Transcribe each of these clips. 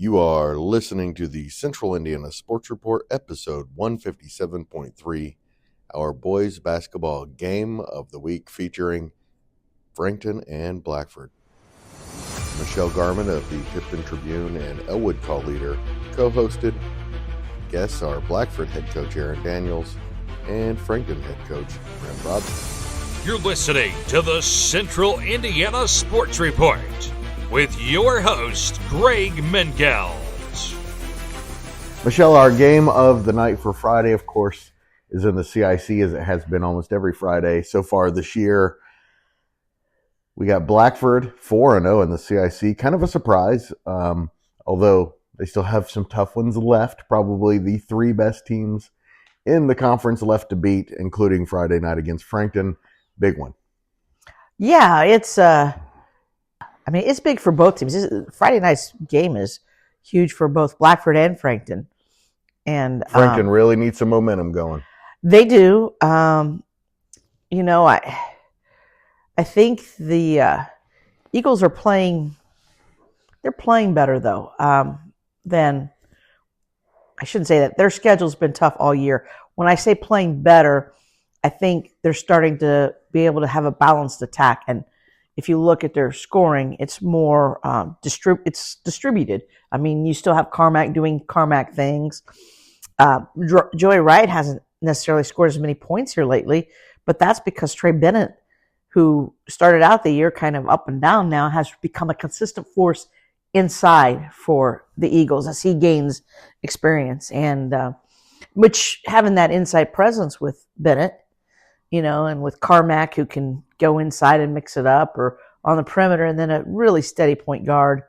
You are listening to the Central Indiana Sports Report, episode 157.3, our boys basketball game of the week featuring Frankton and Blackford. Michelle Garmon of the Tipton Tribune and Elwood Call Leader co-hosted. Guests are Blackford head coach Aaron Daniels and Frankton head coach Brent Brobston. You're listening to the Central Indiana Sports Report with your host, Greg Mengels. Michelle, our game of the night for Friday, of course, is in the CIC, as it has been almost every Friday so far this year. We got Blackford 4-0 in the CIC. Kind of a surprise, although they still have some tough ones left. Probably the three best teams in the conference left to beat, including Friday night against Frankton. Big one. Yeah, it's big for both teams. Friday night's game is huge for both Blackford and Frankton. And Frankton really needs some momentum going. They do. I think the Eagles are playing. They're playing better though than. I shouldn't say that. Their schedule's been tough all year. When I say playing better, I think they're starting to be able to have a balanced attack. And if you look at their scoring, it's more it's distributed. I mean, you still have Carmack doing Carmack things. Joey Wright hasn't necessarily scored as many points here lately, but that's because Trey Bennett, who started out the year kind of up and down now, has become a consistent force inside for the Eagles as he gains experience. And which having that inside presence with Bennett, and with Carmack, who can go inside and mix it up, or on the perimeter, and then a really steady point guard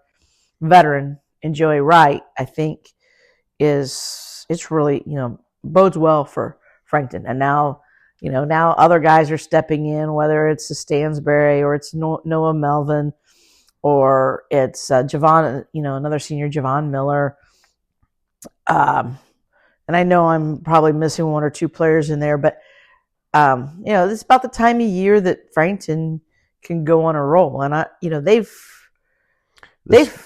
veteran in Joey Wright, I think it's really, bodes well for Frankton. And now, now other guys are stepping in, whether it's a Stansberry or it's Noah Melvin or it's Javon, another senior, Javon Miller. And I know I'm probably missing one or two players in there, but this is about the time of year that Frankton can go on a roll, and they've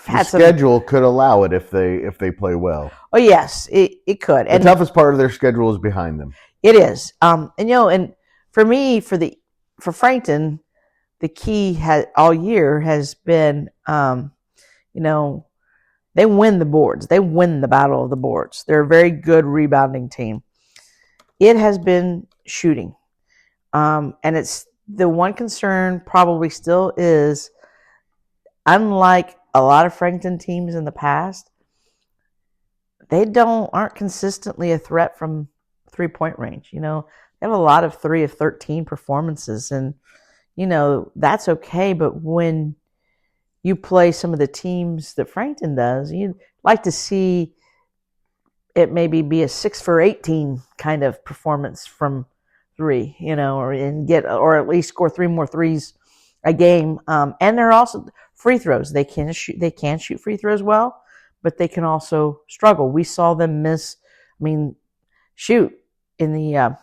had some schedule could allow it if they play well. Oh yes, it could. And the toughest part of their schedule is behind them. It is, and for me, for Frankton, the key all year has been, they win the boards, they win the battle of the boards. They're a very good rebounding team. It has been shooting. And it's the one concern probably still is, unlike a lot of Frankton teams in the past, they aren't consistently a threat from 3-point range. They have a lot of 3 of 13 performances, and, that's okay. But when you play some of the teams that Frankton does, you'd like to see it maybe be a 6 for 18 kind of performance from 3, or at least score 3 more threes a game. And they're also free throws. They can shoot free throws well, but they can also struggle. We saw them shoot in the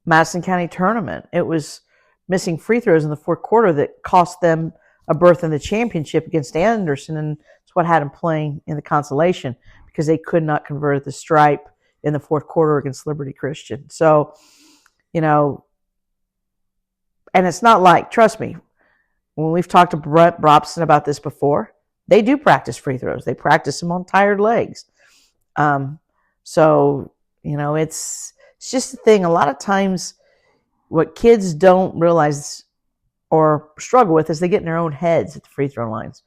Madison County tournament. It was missing free throws in the fourth quarter that cost them a berth in the championship against Anderson, and it's what had them playing in the consolation, because they could not convert the stripe in the fourth quarter against Liberty Christian. So, and it's not like, trust me, when we've talked to Brent Brobston about this before, they do practice free throws. They practice them on tired legs. So, it's just a thing. A lot of times what kids don't realize or struggle with is they get in their own heads at the free throw lines.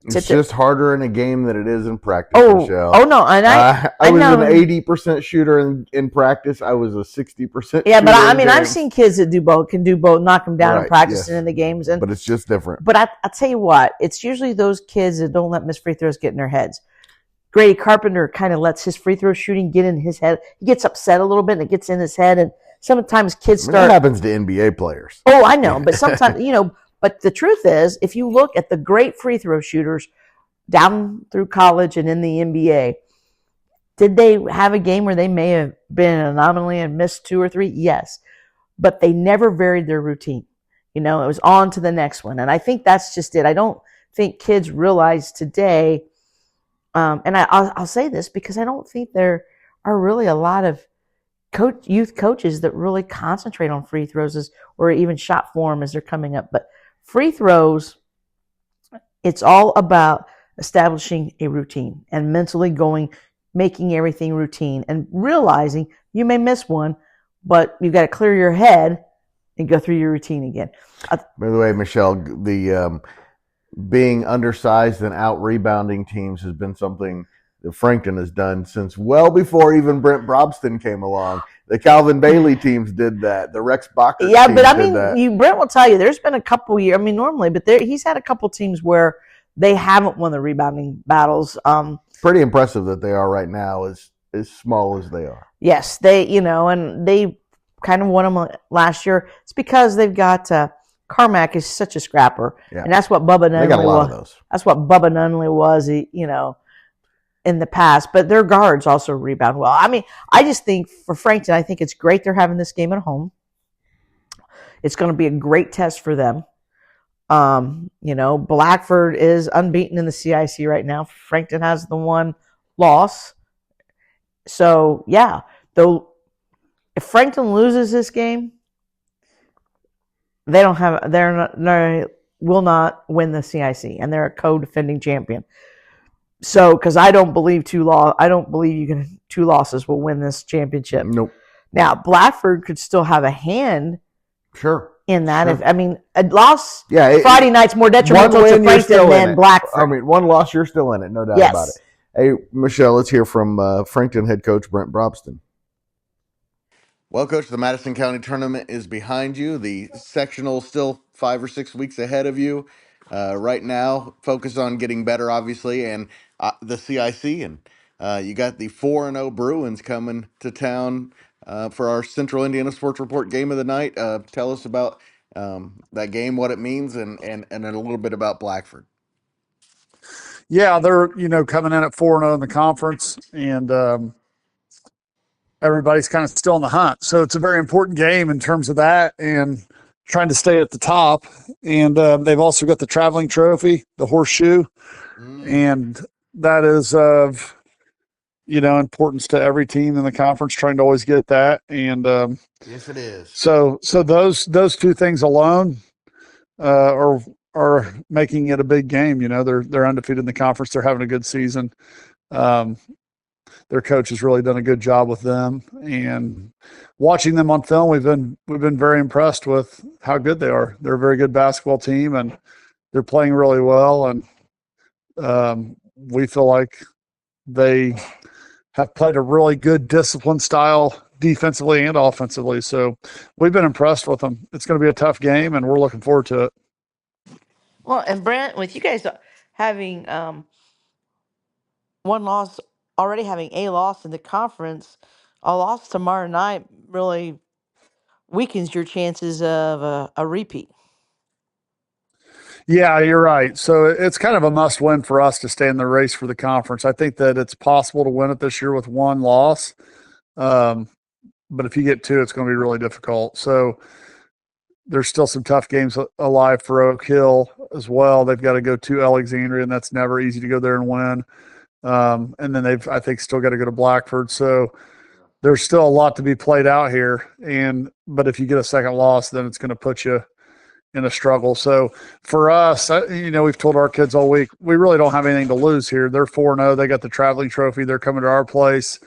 It's just harder in a game than it is in practice, Michelle. Oh, no. And I was an 80% shooter in practice. I was a 60% yeah, shooter. but I've seen kids that can do both, knock them down in practice and in the games. But it's just different. But I tell you what, it's usually those kids that don't let miss free throws get in their heads. Grady Carpenter kind of lets his free throw shooting get in his head. He gets upset a little bit, and it gets in his head. And sometimes kids start. That happens to NBA players. Oh, I know. But sometimes, but the truth is, if you look at the great free throw shooters down through college and in the NBA, did they have a game where they may have been an anomaly and missed 2 or 3? Yes. But they never varied their routine. It was on to the next one. And I think that's just it. I don't think kids realize today. And I'll say this because I don't think there are really a lot of youth coaches that really concentrate on free throws or even shot form as they're coming up. But free throws, it's all about establishing a routine and mentally making everything routine and realizing you may miss one, but you've got to clear your head and go through your routine again. By the way, Michelle, the being undersized and out rebounding teams has been something that Frankton has done since well before even Brent Brobston came along. The Calvin Bailey teams did that. The Rex Bacher teams but I mean, that. Brent will tell you there's been a couple years. I mean, normally, but he's had a couple teams where they haven't won the rebounding battles. Pretty impressive that they are right now, as small as they are. Yes, and they kind of won them last year. It's because they've got Carmack is such a scrapper, and that's what Bubba Nunley was. They got a lot of those. That's what Bubba Nunley was, in the past. But their guards also rebound well. I mean, I just think for Frankton, I think it's great they're having this game at home. It's going to be a great test for them. Blackford is unbeaten in the CIC right now. Frankton has the one loss. So yeah, though, if Frankton loses this game, they will not win the CIC, and they're a co-defending champion. So, because I don't believe two losses will win this championship. Nope. Now, Blackford could still have a hand. Sure. In that, sure. A loss Friday night's more detrimental to Frankton than Blackford. I mean, one loss, you're still in it, no doubt about it. Hey, Michelle, let's hear from Frankton head coach Brent Brobston. Well, Coach, the Madison County tournament is behind you. The sectional still 5 or 6 weeks ahead of you. Right now, focus on getting better, obviously, and the CIC. And you got the 4-0 Bruins coming to town for our Central Indiana Sports Report game of the night. Tell us about that game, what it means, and a little bit about Blackford. Yeah, they're coming in at 4-0 in the conference, and everybody's kind of still in the hunt. So it's a very important game in terms of that and trying to stay at the top. And they've also got the traveling trophy, the horseshoe, and that is of importance to every team in the conference, trying to always get that. And yes, it is. So those two things alone are making it a big game. They're undefeated in the conference. They're having a good season. Their coach has really done a good job with them, and watching them on film, we've been very impressed with how good they are. They're a very good basketball team, and they're playing really well. And we feel like they have played a really good discipline style defensively and offensively. So we've been impressed with them. It's going to be a tough game, and we're looking forward to it. Well, and Brent, with you guys having one loss, already having a loss in the conference, a loss tomorrow night really weakens your chances of a repeat. Yeah, you're right. So it's kind of a must win for us to stay in the race for the conference. I think that it's possible to win it this year with one loss. But if you get two, it's going to be really difficult. So there's still some tough games alive for Oak Hill as well. They've got to go to Alexandria, and that's never easy to go there and win. And then I think, still got to go to Blackford. So there's still a lot to be played out here. But if you get a second loss, then it's going to put you in a struggle. So for us, we've told our kids all week, we really don't have anything to lose here. They're 4-0. They got the traveling trophy. They're coming to our place.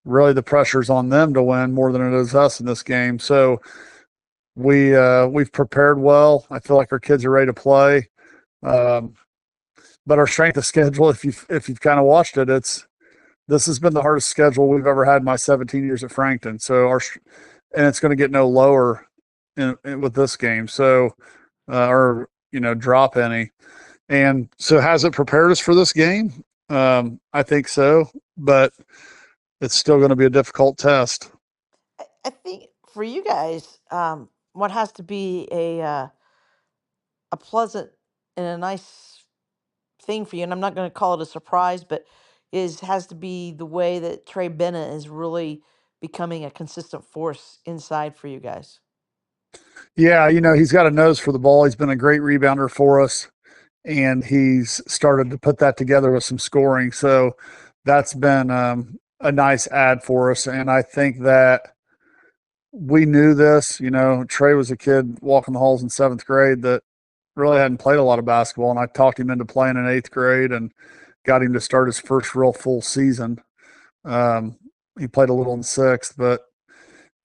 Really the pressure's on them to win more than it is us in this game. So we've prepared well. I feel like our kids are ready to play. But our strength of schedule, if you've kind of watched it, this has been the hardest schedule we've ever had in my 17 years at Frankton. So and it's going to get no lower with this game. So, drop any. And so has it prepared us for this game? I think so, but it's still going to be a difficult test. I think for you guys, what has to be a pleasant and a nice thing for you, and I'm not going to call it a surprise, but has to be the way that Trey Bennett is really becoming a consistent force inside for you guys. Yeah, he's got a nose for the ball. He's been a great rebounder for us, and he's started to put that together with some scoring. So that's been a nice add for us. And I think that we knew this. Trey was a kid walking the halls in 7th grade that really hadn't played a lot of basketball, and I talked him into playing in 8th grade and got him to start his first real full season. He played a little in 6th, but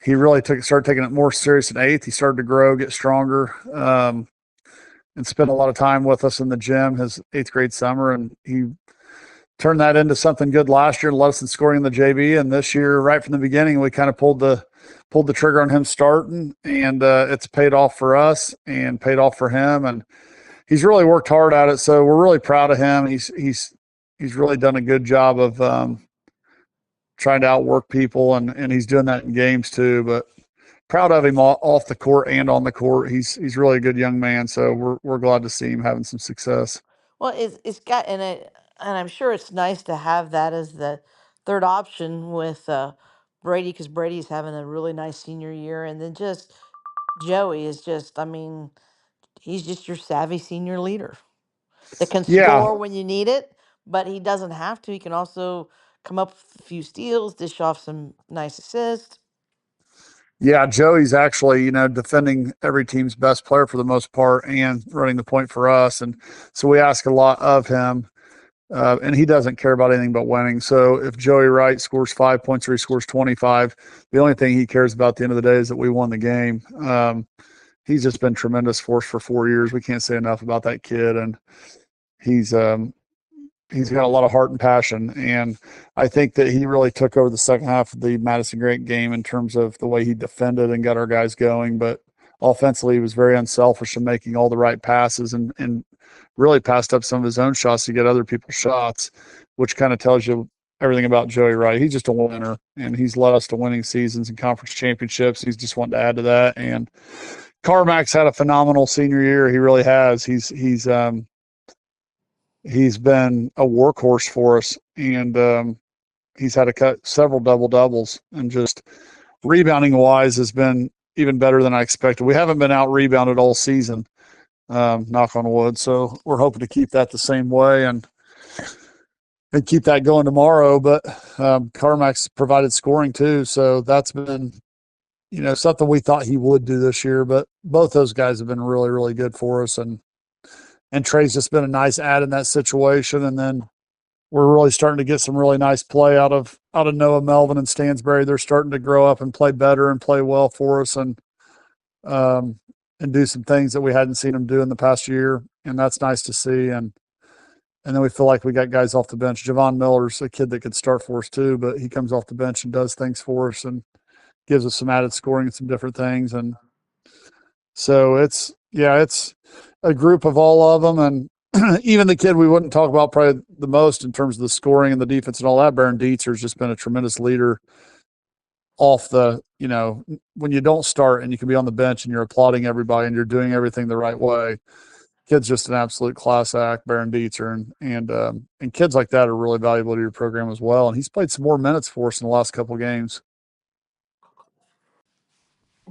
he really started taking it more serious in 8th. He started to grow, get stronger, and spent a lot of time with us in the gym his 8th grade summer, and he turned that into something good last year and led us in scoring in the JV. And this year, right from the beginning, we kind of pulled the trigger on him starting, and it's paid off for us and paid off for him. And he's really worked hard at it, so we're really proud of him. He's really done a good job of trying to outwork people, and he's doing that in games too. But proud of him off the court and on the court. He's really a good young man, so we're glad to see him having some success. Well, it's got and I'm sure it's nice to have that as the third option with Brady, because Brady's having a really nice senior year, and then just Joey is just, I mean, he's just your savvy senior leader that can Yeah, score when you need it, but he doesn't have to. He can also come up with a few steals, dish off some nice assists. yeah. Joey's actually, defending every team's best player for the most part and running the point for us, and so we ask a lot of him. And he doesn't care about anything but winning. So if Joey Wright scores 5 points or he scores 25, the only thing he cares about at the end of the day is that we won the game. He's just been tremendous for us for 4 years. We can't say enough about that kid, and he's got a lot of heart and passion. And I think that he really took over the second half of the Madison Grant game in terms of the way he defended and got our guys going. But offensively, he was very unselfish in making all the right passes and really passed up some of his own shots to get other people's shots, which kind of tells you everything about Joey Wright. He's just a winner, and he's led us to winning seasons and conference championships. He's just wanting to add to that. And Carmack's had a phenomenal senior year. He really has. He's been a workhorse for us, and he's had to cut several double doubles, and just rebounding wise has been even better than I expected. We haven't been out rebounded all season, knock on wood. So we're hoping to keep that the same way and keep that going tomorrow. But Carmack's provided scoring too, so that's been something we thought he would do this year. But both those guys have been really, really good for us, and Trey's just been a nice add in that situation. And then we're really starting to get some really nice play out of Noah Melvin and Stansbury. They're starting to grow up and play better and play well for us, and do some things that we hadn't seen them do in the past year, and that's nice to see. And then we feel like we got guys off the bench. Javon Miller's a kid that could start for us too, but he comes off the bench and does things for us and gives us some added scoring and some different things. And so it's a group of all of them. And even the kid we wouldn't talk about probably the most in terms of the scoring and the defense and all that, Baron Dietzer, has just been a tremendous leader off the, when you don't start and you can be on the bench and you're applauding everybody and you're doing everything the right way. Kid's just an absolute class act, Baron Dietzer, and kids like that are really valuable to your program as well. And he's played some more minutes for us in the last couple of games.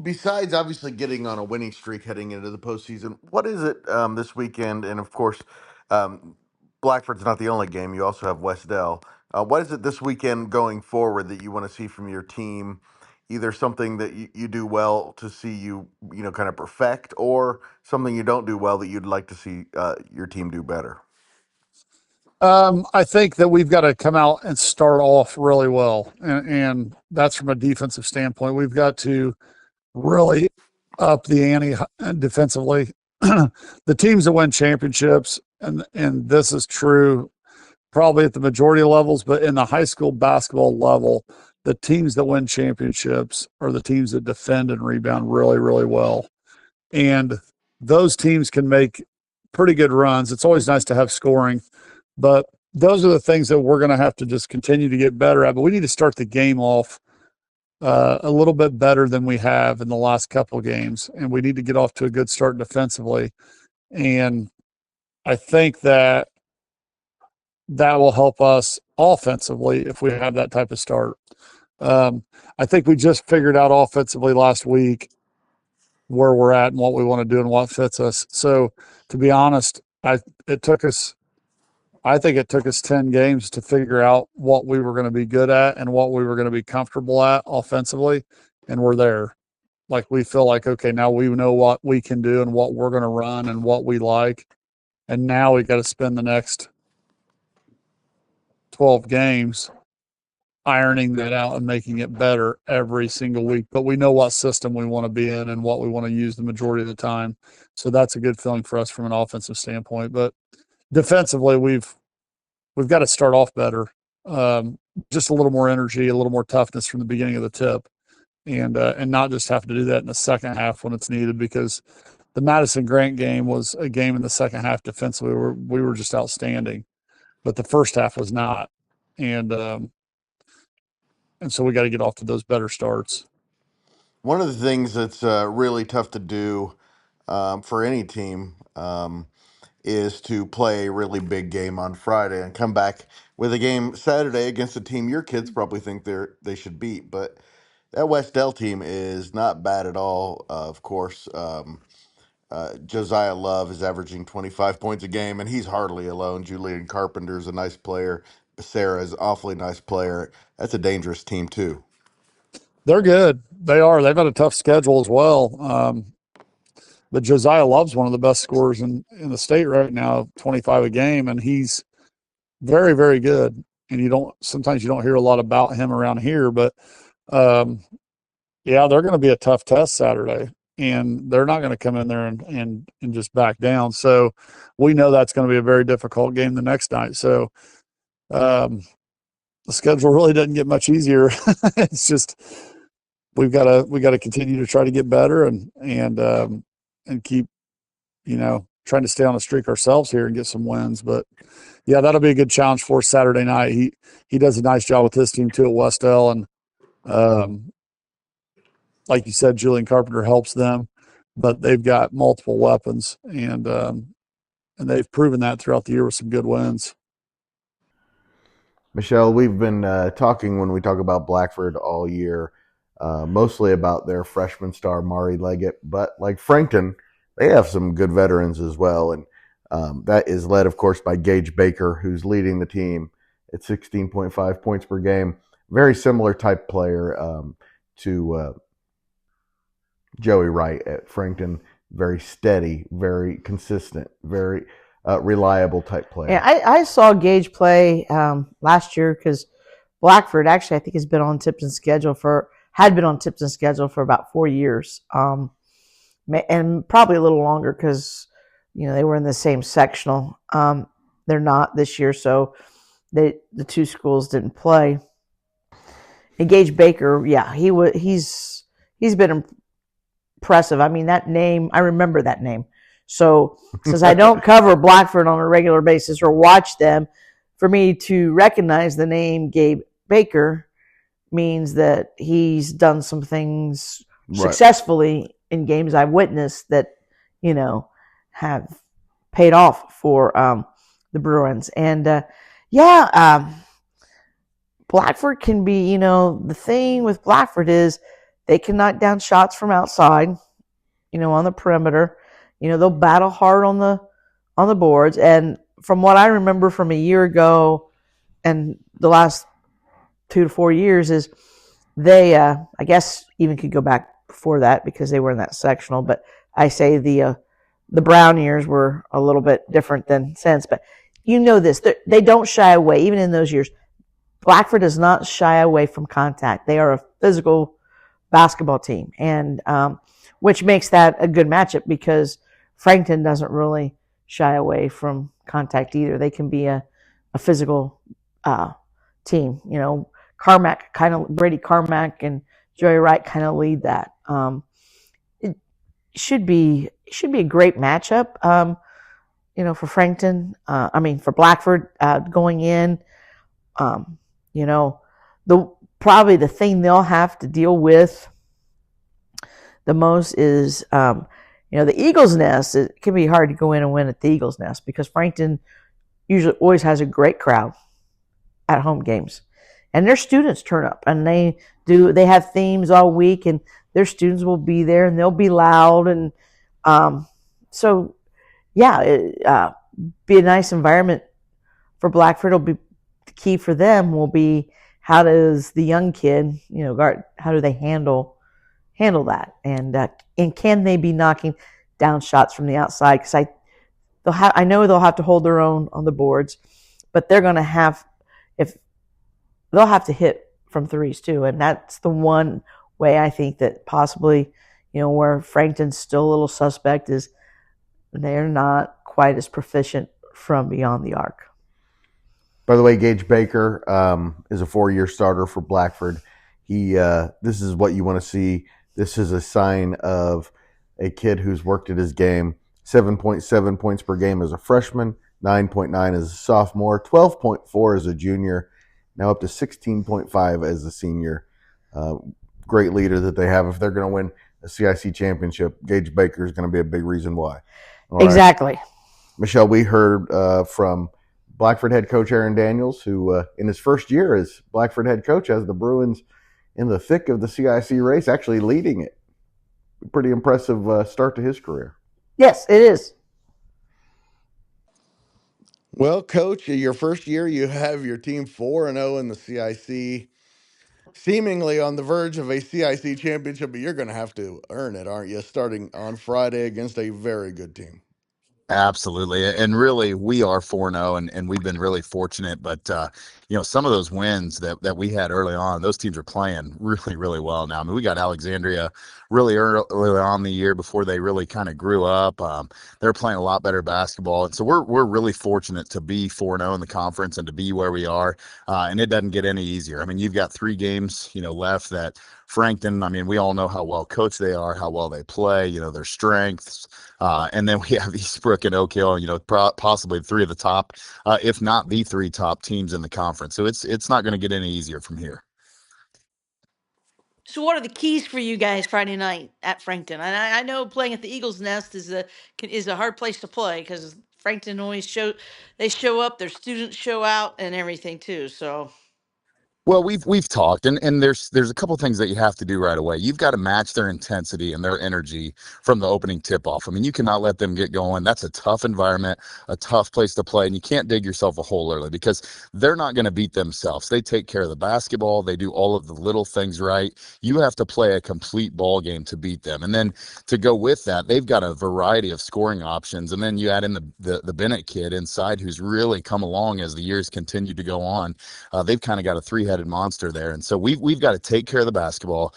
Besides obviously getting on a winning streak heading into the postseason, what is it this weekend? And of course, um, Blackford's not the only game. You also have Westdell. What is it this weekend going forward that you want to see from your team? Either something that you do well to see kind of perfect, or something you don't do well that you'd like to see your team do better. I think that we've got to come out and start off really well, and that's from a defensive standpoint. We've got to really up the ante defensively. The teams that win championships, and this is true probably at the majority of levels, but in the high school basketball level, the teams that win championships are the teams that defend and rebound really, really well. And those teams can make pretty good runs. It's always nice to have scoring, but those are the things that we're going to have to just continue to get better at. But we need to start the game off a little bit better than we have in the last couple of games, and we need to get off to a good start defensively. And I think that will help us offensively if we have that type of start. I think we just figured out offensively last week where we're at and what we want to do and what fits us. So to be honest, I think it took us 10 games to figure out what we were going to be good at and what we were going to be comfortable at offensively. And we're there. Like, we feel like, okay, now we know what we can do and what we're going to run and what we like. And now we got to spend the next 12 games ironing that out and making it better every single week. But we know what system we want to be in and what we want to use the majority of the time. So that's a good feeling for us from an offensive standpoint. But defensively, we've got to start off better. Just a little more energy, a little more toughness from the beginning of the tip, and not just have to do that in the second half when it's needed, because the Madison Grant game was a game in the second half defensively where we were just outstanding, but the first half was not. And so we got to get off to those better starts. One of the things that's really tough to do for any team is to play a really big game on Friday and come back with a game Saturday against a team your kids probably think they should beat. But that West Dell team is not bad at all. Of course, Josiah Love is averaging 25 points a game, and he's hardly alone. Julian Carpenter's a nice player. Sarah is an awfully nice player. That's a dangerous team too. They're good. They are. They've had a tough schedule as well. But Josiah Love's one of the best scorers in the state right now, 25 a game, and he's very, very good. And sometimes you don't hear a lot about him around here, but yeah, they're going to be a tough test Saturday, and they're not going to come in there and just back down. So we know that's going to be a very difficult game the next night. So the schedule really doesn't get much easier. It's just we got to continue to try to get better and keep, trying to stay on a streak ourselves here and get some wins. But yeah, that'll be a good challenge for us Saturday night. He does a nice job with his team too at West Dell, and like you said, Julian Carpenter helps them, but they've got multiple weapons, and they've proven that throughout the year with some good wins. Michelle, we've been talking when we talk about Blackford all year, mostly about their freshman star, Mari Leggett, but like Frankton, they have some good veterans as well, and that is led, of course, by Gage Baker, who's leading the team at 16.5 points per game. Very similar type player to Joey Wright at Frankton. Very steady, very consistent, very reliable type player. Yeah, I saw Gage play last year because Blackford actually, I think, had been on Tipton's schedule for about 4 years, and probably a little longer because they were in the same sectional. They're not this year, so the two schools didn't play. And Gage Baker, yeah, he's been impressive. I mean, that name, I remember that name. So since I don't cover Blackford on a regular basis or watch them, for me to recognize the name Gabe Baker means that he's done some things successfully in games I've witnessed that, have paid off for the Bruins. And Blackford can be, the thing with Blackford is they can knock down shots from outside, on the perimeter. They'll battle hard on the boards. And from what I remember from a year ago and the last 2 to 4 years is they, I guess even could go back before that because they were in that sectional. But I say the Brown years were a little bit different than since. But this, they don't shy away, even in those years. Blackford does not shy away from contact. They are a physical basketball team, and which makes that a good matchup because Frankton doesn't really shy away from contact either. They can be a physical team. Brady Carmack and Joey Wright kind of lead that. It should be a great matchup. For Frankton. For Blackford going in. Probably the thing they'll have to deal with the most is, the Eagles Nest. It can be hard to go in and win at the Eagles Nest because Frankton usually always has a great crowd at home games. and their students turn up, and they have themes all week, and their students will be there, and they'll be loud, and um, so yeah, be a nice environment for Blackford. It'll be the key for them will be how does the young kid, how do they handle that, and can they be knocking down shots from the outside? Because I know they'll have to hold their own on the boards, but they're going to have if they'll have to hit from threes too, and that's the one way I think that possibly, where Frankton's still a little suspect is they're not quite as proficient from beyond the arc. By the way, Gage Baker is a 4-year starter for Blackford. This is what you want to see. This is a sign of a kid who's worked at his game. 7.7 points per game as a freshman, 9.9 as a sophomore, 12.4 as a junior, now up to 16.5 as a senior. Great leader that they have. If they're going to win a CIC championship, Gage Baker is going to be a big reason why. All exactly. Right. Michelle, we heard from Blackford head coach Aaron Daniels, who in his first year as Blackford head coach has the Bruins in the thick of the CIC race, actually leading it. Pretty impressive start to his career. Yes, it is. Well, Coach, your first year, you have your team 4-0 in the CIC, seemingly on the verge of a CIC championship, but you're going to have to earn it, aren't you, starting on Friday against a very good team? Absolutely. And really, we are 4-0, and we've been really fortunate. But, some of those wins that we had early on, those teams are playing really, really well now. I mean, we got Alexandria really early on the year before they really kind of grew up. They're playing a lot better basketball. And so we're really fortunate to be 4-0 in the conference and to be where we are. And it doesn't get any easier. I mean, you've got 3 games, left that Frankton, I mean, we all know how well coached they are, how well they play, their strengths. And then we have Eastbrook and Oak Hill, possibly 3 of the top, if not the 3 top teams in the conference. So it's not going to get any easier from here. So, what are the keys for you guys Friday night at Frankton? And I know playing at the Eagles Nest is a hard place to play because Frankton always show up, their students show out, and everything too. So. Well, we've talked, and there's a couple things that you have to do right away. You've got to match their intensity and their energy from the opening tip-off. I mean, you cannot let them get going. That's a tough environment, a tough place to play, and you can't dig yourself a hole early because they're not going to beat themselves. They take care of the basketball. They do all of the little things right. You have to play a complete ball game to beat them. And then to go with that, they've got a variety of scoring options. And then you add in the Bennett kid inside who's really come along as the years continue to go on. They've kind of got a three-headed monster there. And so we've got to take care of the basketball.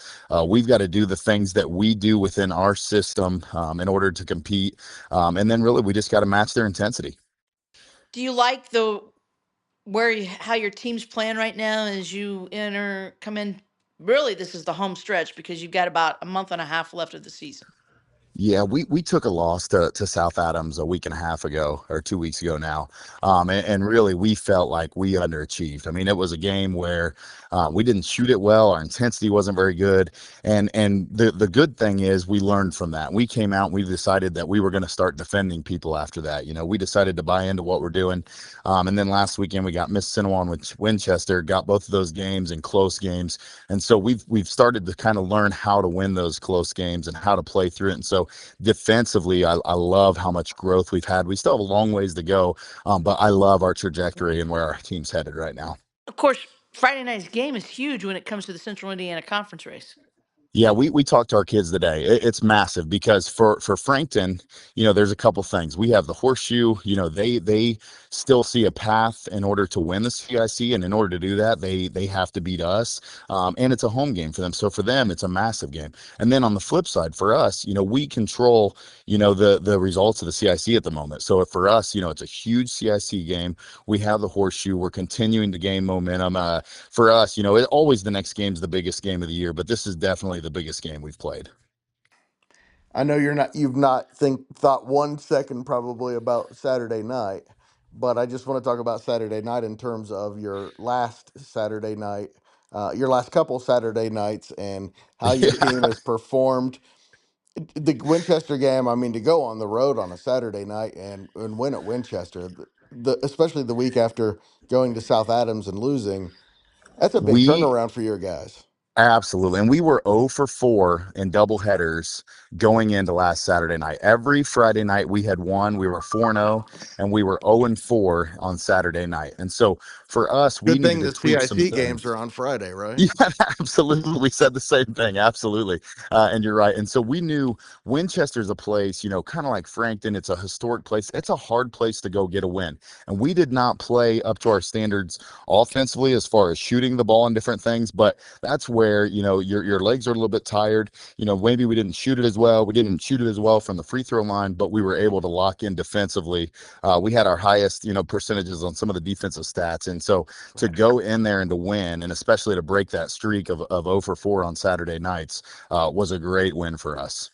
We've got to do the things that we do within our system in order to compete. And then really we just got to match their intensity. Do you like how your team's playing right now as you come in? Really, this is the home stretch because you've got about a month and a half left of the season. Yeah, we took a loss to South Adams a week and a half ago, or 2 weeks ago now. And really, we felt like we underachieved. I mean, it was a game where we didn't shoot it well. Our intensity wasn't very good. And the good thing is we learned from that. We came out and we decided that we were going to start defending people after that. We decided to buy into what we're doing. And then last weekend, we got Miss Sinewan with Winchester, got both of those games in close games. And so we've started to kind of learn how to win those close games and how to play through it. And so defensively, I love how much growth we've had. We still have a long ways to go, but I love our trajectory and where our team's headed right now. Of course, Friday night's game is huge when it comes to the Central Indiana Conference race. Yeah, we talked to our kids today. It's massive because for Frankton, there's a couple things. We have the horseshoe. They still see a path in order to win the CIC, and in order to do that, they have to beat us. And it's a home game for them. So for them, it's a massive game. And then on the flip side, for us, we control the results of the CIC at the moment. So for us, it's a huge CIC game. We have the horseshoe. We're continuing to gain momentum. For us, always the next game is the biggest game of the year, but this is definitely the biggest game we've played. I know you've not thought 1 second probably about Saturday night, but I just want to talk about Saturday night in terms of your last Saturday night, your last couple Saturday nights, and how your team has performed. The Winchester game, I mean, to go on the road on a Saturday night and win at Winchester, especially the week after going to South Adams and losing. That's a big We turnaround for your guys. Absolutely. And we were 0 for 4 in double headers going into last Saturday night. Every Friday night we had won. We were 4-0, and we were 0 and 4 on Saturday night. And so for us, we Good needed thing to the tweak some CIC games are things. on Friday, right? Yeah, absolutely. We said the same thing. Absolutely. And you're right. And so we knew Winchester's a place, kind of like Frankton. It's a historic place. It's a hard place to go get a win. And we did not play up to our standards offensively as far as shooting the ball and different things. But that's where, your legs are a little bit tired. Maybe we didn't shoot it as well. We didn't shoot it as well from the free throw line, but we were able to lock in defensively. We had our highest, percentages on some of the defensive stats. And so to go in there and to win, and especially to break that streak of 0 for 4 on Saturday nights, was a great win for us.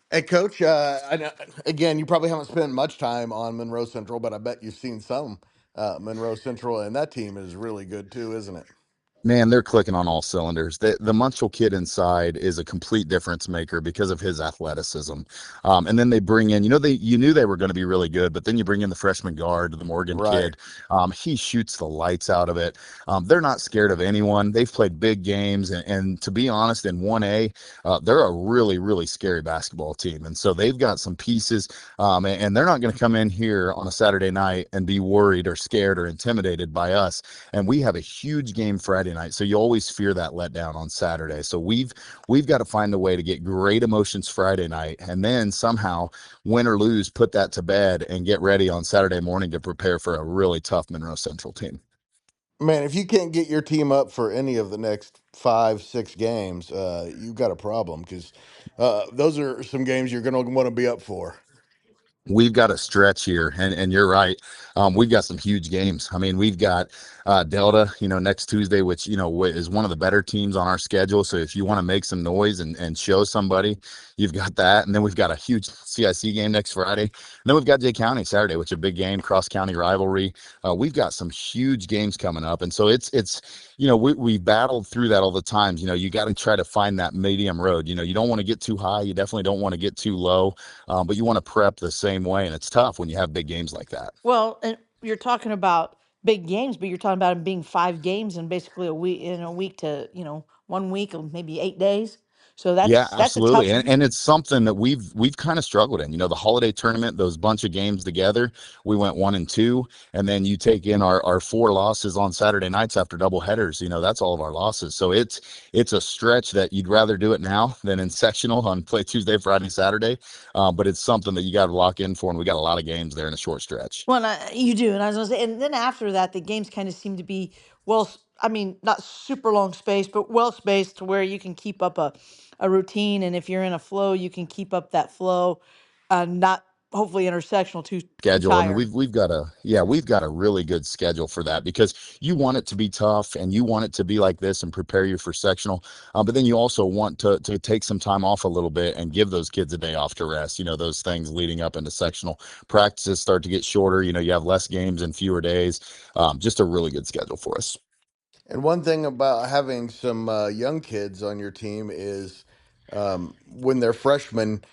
Hey, Coach. I know, again, you probably haven't spent much time on Monroe Central, but I bet you've seen some Monroe Central, and that team is really good too, isn't it? Man, they're clicking on all cylinders. The Munchel kid inside is a complete difference maker because of his athleticism. And then they bring in, you knew they were going to be really good, but then you bring in the freshman guard, the Morgan Right. kid. He shoots the lights out of it. They're not scared of anyone. They've played big games, and to be honest, in 1A, they're a really, really scary basketball team. And so they've got some pieces, and they're not going to come in here on a Saturday night and be worried or scared or intimidated by us. And we have a huge game Friday night, so you always fear that letdown on Saturday. So we've got to find a way to get great emotions Friday night, and then somehow, win or lose, put that to bed and get ready on Saturday morning to prepare for a really tough Monroe Central team. Man, if you can't get your team up for any of the next 5, 6 games, you've got a problem because those are some games you're going to want to be up for. We've got a stretch here, and you're right. We've got some huge games. I mean, we've got Delta, next Tuesday, which is one of the better teams on our schedule. So if you want to make some noise and show somebody, you've got that. And then we've got a huge CIC game next Friday. And then we've got Jay County Saturday, which is a big game, cross county rivalry. We've got some huge games coming up, and so it's we battled through that all the times. You got to try to find that medium road. You don't want to get too high. You definitely don't want to get too low. But you want to prep the same way, and it's tough when you have big games like that. Well, and you're talking about big games, but you're talking about them being 5 games in basically a week to 1 week or maybe 8 days. So Yeah, that's a absolutely. tough. And it's something that we've kind of struggled in. The holiday tournament, those bunch of games together, we went 1-2, and then you take in our 4 losses on Saturday nights after double headers. That's all of our losses. So it's a stretch that you'd rather do it now than in sectional on play Tuesday, Friday, Saturday. But it's something that you got to lock in for, and we got a lot of games there in a short stretch. Well, you do, and I was gonna say, and then after that, the games kind of seem to be I mean, not super long space, but well spaced to where you can keep up a routine, and if you're in a flow, you can keep up that flow, not hopefully intersectional too Schedule. I mean, tired. we've got a really good schedule for that, because you want it to be tough and you want it to be like this and prepare you for sectional. But then you also want to take some time off a little bit and give those kids a day off to rest. Those things leading up into sectional practices start to get shorter. You have less games in fewer days. Just a really good schedule for us. And one thing about having some young kids on your team is when they're freshmen,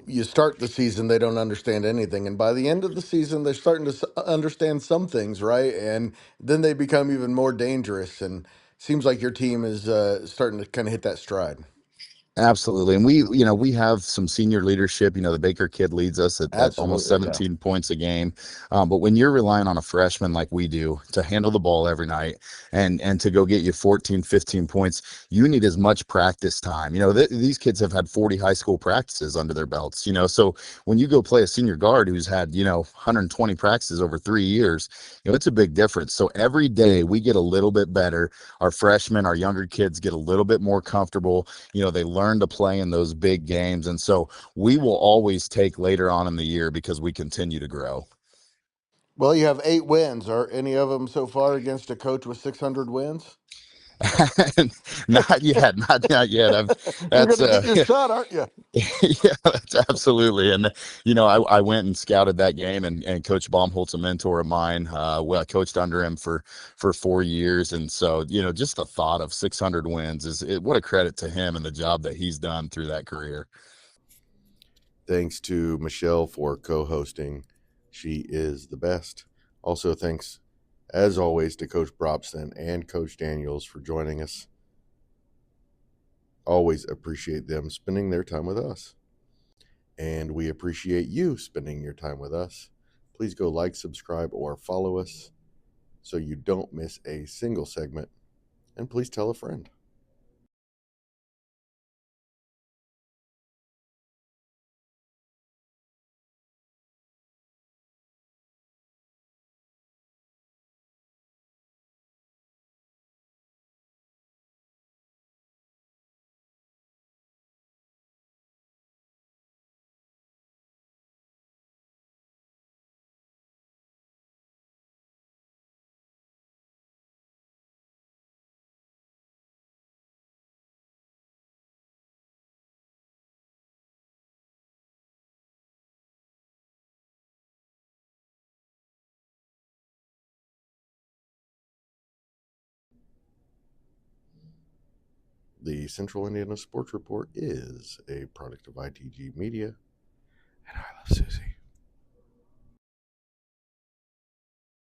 you start the season, they don't understand anything. And by the end of the season, they're starting to understand some things, right? And then they become even more dangerous. And seems like your team is starting to kind of hit that stride. Absolutely. And we have some senior leadership. The Baker kid leads us at almost Absolutely, yeah. 17 points a game. But when you're relying on a freshman like we do to handle the ball every night and to go get you 14, 15 points, you need as much practice time. These kids have had 40 high school practices under their belts, so when you go play a senior guard who's had, 120 practices over 3 years, it's a big difference. So every day we get a little bit better. Our freshmen, our younger kids get a little bit more comfortable. They learn to play in those big games. And so we will always take later on in the year because we continue to grow. Well, you have 8 wins. Are any of them so far against a coach with 600 wins? Not yet, not yet. You're That's going to get your shot, aren't you? yeah, that's absolutely. And I went and scouted that game, and Coach Baumholt's a mentor of mine. Well, I coached under him for 4 years, and so just the thought of 600 wins what a credit to him and the job that he's done through that career. Thanks to Michelle for co-hosting. She is the best. Also, thanks as always, to Coach Brobston and Coach Daniels for joining us. Always appreciate them spending their time with us. And we appreciate you spending your time with us. Please go like, subscribe, or follow us so you don't miss a single segment. And please tell a friend. The Central Indiana Sports Report is a product of ITG Media, and I love Susie.